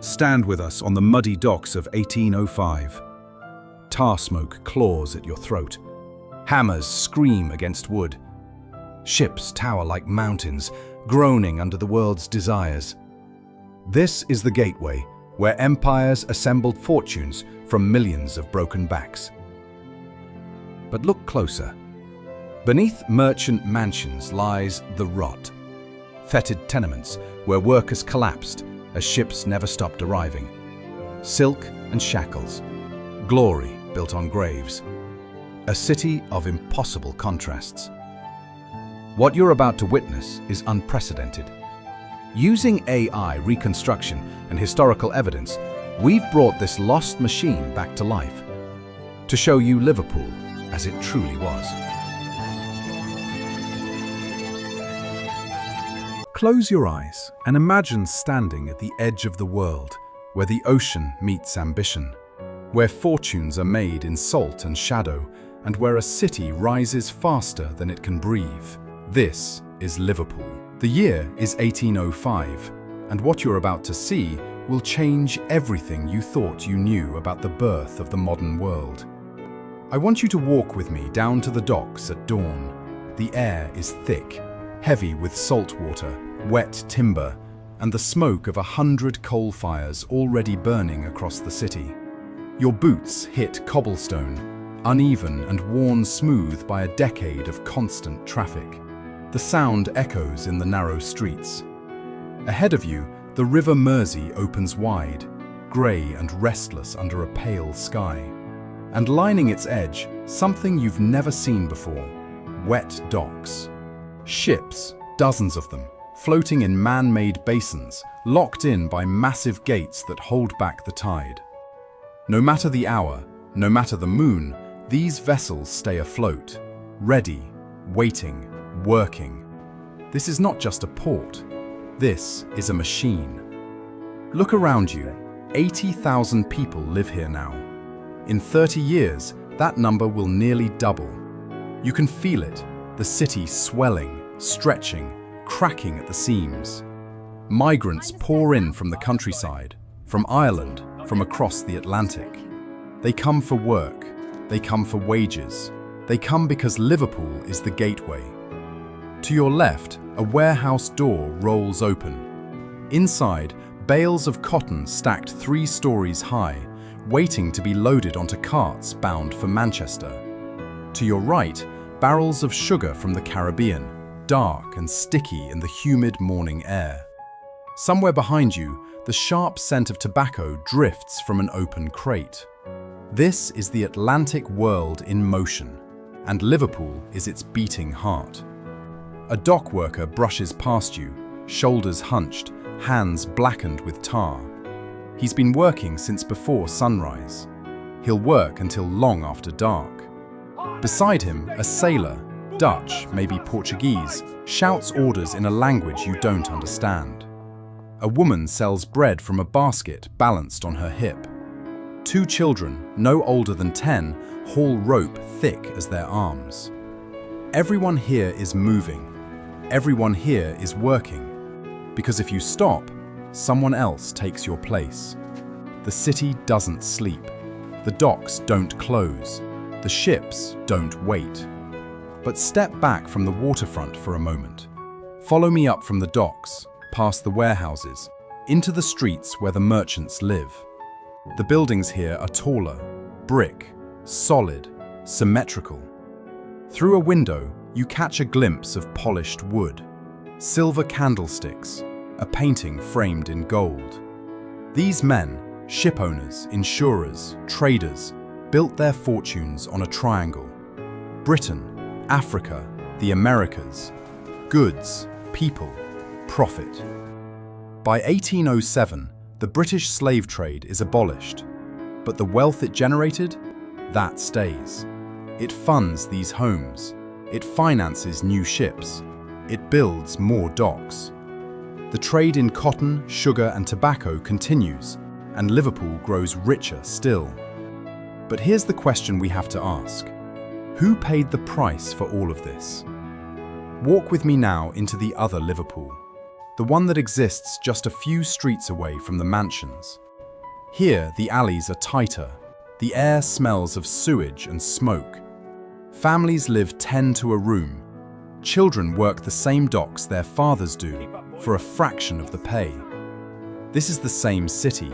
Stand with us on the muddy docks of 1805. Tar smoke claws at your throat. Hammers scream against wood. Ships tower like mountains, groaning under the world's desires. This is the gateway where empires assembled fortunes from millions of broken backs. But look closer. Beneath merchant mansions lies the rot. Fetid tenements where workers collapsed as ships never stopped arriving. Silk and shackles. Glory built on graves. A city of impossible contrasts. What you're about to witness is unprecedented. Using AI reconstruction and historical evidence, we've brought this lost machine back to life to show you Liverpool as it truly was. Close your eyes and imagine standing at the edge of the world, where the ocean meets ambition, where fortunes are made in salt and shadow, and where a city rises faster than it can breathe. This is Liverpool. The year is 1805, and what you're about to see will change everything you thought you knew about the birth of the modern world. I want you to walk with me down to the docks at dawn. The air is thick, heavy with salt water, wet timber, and the smoke of 100 coal fires already burning across the city. Your boots hit cobblestone, uneven and worn smooth by a decade of constant traffic. The sound echoes in the narrow streets. Ahead of you, the River Mersey opens wide, grey and restless under a pale sky. And lining its edge, something you've never seen before: wet docks. Ships, dozens of them, floating in man-made basins, locked in by massive gates that hold back the tide. No matter the hour, no matter the moon, these vessels stay afloat, ready, waiting, working. This is not just a port. This is a machine. Look around you. 80,000 people live here now. In 30 years, that number will nearly double. You can feel it, the city swelling, stretching, cracking at the seams. Migrants pour in from the countryside, from Ireland, from across the Atlantic. They come for work, they come for wages, they come because Liverpool is the gateway. To your left, a warehouse door rolls open. Inside, bales of cotton stacked 3 stories high, waiting to be loaded onto carts bound for Manchester. To your right, barrels of sugar from the Caribbean, dark and sticky in the humid morning air. Somewhere behind you, the sharp scent of tobacco drifts from an open crate. This is the Atlantic world in motion, and Liverpool is its beating heart. A dock worker brushes past you, shoulders hunched, hands blackened with tar. He's been working since before sunrise. He'll work until long after dark. Beside him, a sailor, Dutch, maybe Portuguese, shouts orders in a language you don't understand. A woman sells bread from a basket balanced on her hip. 2 children, no older than 10, haul rope thick as their arms. Everyone here is moving. Everyone here is working. Because if you stop, someone else takes your place. The city doesn't sleep. The docks don't close. The ships don't wait. But step back from the waterfront for a moment. Follow me up from the docks, past the warehouses, into the streets where the merchants live. The buildings here are taller, brick, solid, symmetrical. Through a window, you catch a glimpse of polished wood, silver candlesticks, a painting framed in gold. These men, ship owners, insurers, traders, built their fortunes on a triangle: Britain, Africa, the Americas. Goods, people, profit. By 1807, the British slave trade is abolished, but the wealth it generated, that stays. It funds these homes. It finances new ships. It builds more docks. The trade in cotton, sugar, and tobacco continues, and Liverpool grows richer still. But here's the question we have to ask. Who paid the price for all of this? Walk with me now into the other Liverpool. the one that exists just a few streets away from the mansions. Here, the alleys are tighter. The air smells of sewage and smoke. Families live 10 to a room. Children work the same docks their fathers do for a fraction of the pay. This is the same city,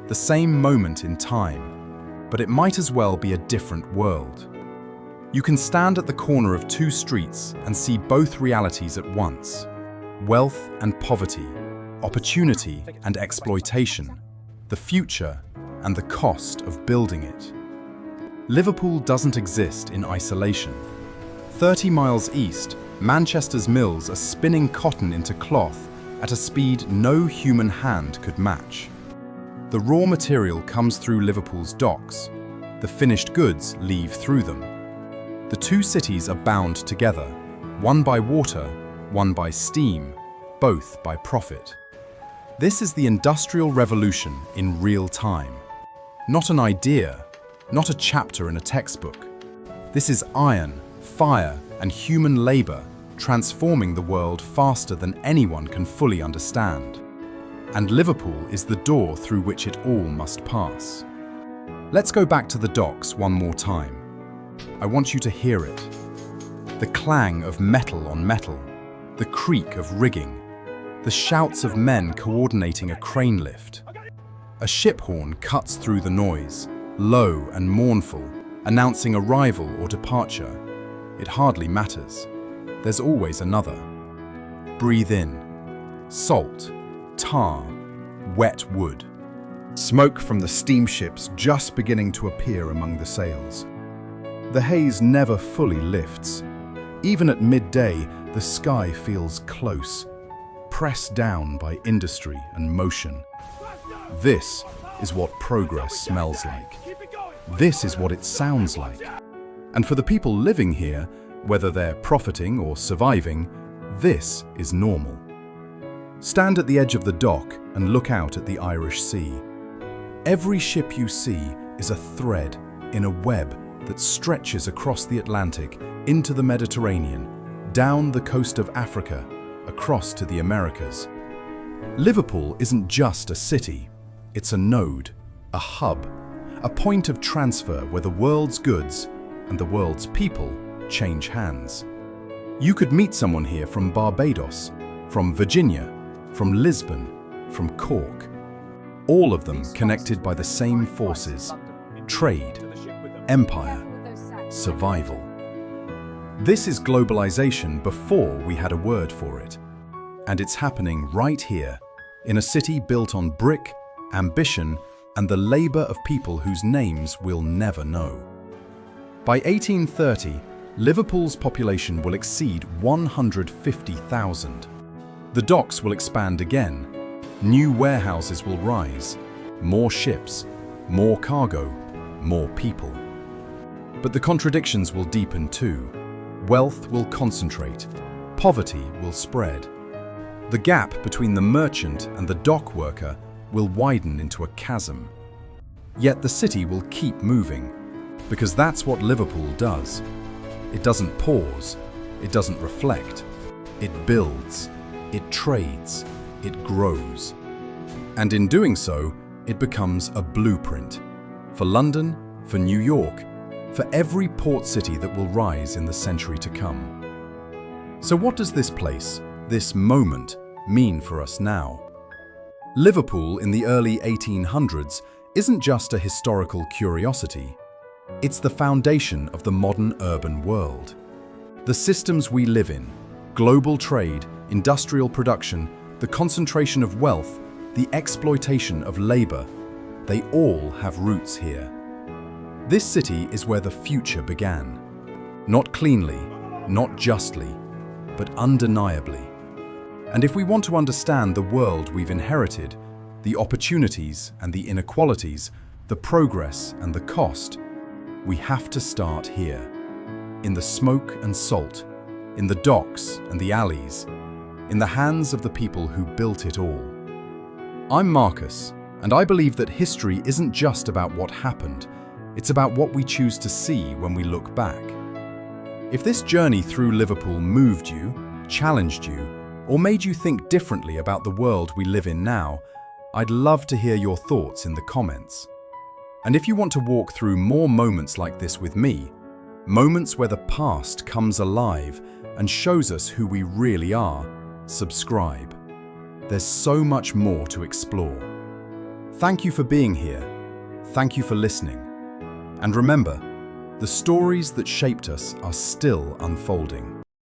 the same moment in time, but it might as well be a different world. You can stand at the corner of two streets and see both realities at once: wealth and poverty, opportunity and exploitation, the future and the cost of building it. Liverpool doesn't exist in isolation. 30 miles east, Manchester's mills are spinning cotton into cloth at a speed no human hand could match. The raw material comes through Liverpool's docks. The finished goods leave through them. The two cities are bound together, one by water, one by steam, both by profit. This is the Industrial Revolution in real time. Not an idea, not a chapter in a textbook. This is iron, fire, and human labor transforming the world faster than anyone can fully understand. And Liverpool is the door through which it all must pass. Let's go back to the docks one more time. I want you to hear it. The clang of metal on metal, the creak of rigging, the shouts of men coordinating a crane lift. A ship horn cuts through the noise, low and mournful, announcing arrival or departure. It hardly matters. There's always another. Breathe in. Salt, tar, wet wood. Smoke from the steamships just beginning to appear among the sails. The haze never fully lifts. Even at midday, the sky feels close, pressed down by industry and motion. This is what progress smells like. This is what it sounds like. And for the people living here, whether they're profiting or surviving, this is normal. Stand at the edge of the dock and look out at the Irish Sea. Every ship you see is a thread in a web that stretches across the Atlantic into the Mediterranean, down the coast of Africa, across to the Americas. Liverpool isn't just a city, it's a node, a hub, a point of transfer where the world's goods and the world's people change hands. You could meet someone here from Barbados, from Virginia, from Lisbon, from Cork. All of them connected by the same forces: trade, empire, survival. This is globalization before we had a word for it. And it's happening right here, in a city built on brick, ambition, and the labor of people whose names we'll never know. By 1830, Liverpool's population will exceed 150,000. The docks will expand again. New warehouses will rise. More ships, more cargo, more people. But the contradictions will deepen too. Wealth will concentrate. Poverty will spread. The gap between the merchant and the dock worker will widen into a chasm. Yet the city will keep moving, because that's what Liverpool does. It doesn't pause, it doesn't reflect. It builds, it trades, it grows. And in doing so, it becomes a blueprint for London, for New York, for every port city that will rise in the century to come. So what does this place, this moment, mean for us now? Liverpool in the early 1800s isn't just a historical curiosity. It's the foundation of the modern urban world. The systems we live in, global trade, industrial production, the concentration of wealth, the exploitation of labor, they all have roots here. This city is where the future began. Not cleanly, not justly, but undeniably. And if we want to understand the world we've inherited, the opportunities and the inequalities, the progress and the cost, we have to start here, in the smoke and salt, in the docks and the alleys, in the hands of the people who built it all. I'm Marcus, and I believe that history isn't just about what happened, it's about what we choose to see when we look back. If this journey through Liverpool moved you, challenged you, or made you think differently about the world we live in now? I'd love to hear your thoughts in the comments. And if you want to walk through more moments like this with me, moments where the past comes alive and shows us who we really are, subscribe. There's so much more to explore. Thank you for being here. Thank you for listening. And remember, the stories that shaped us are still unfolding.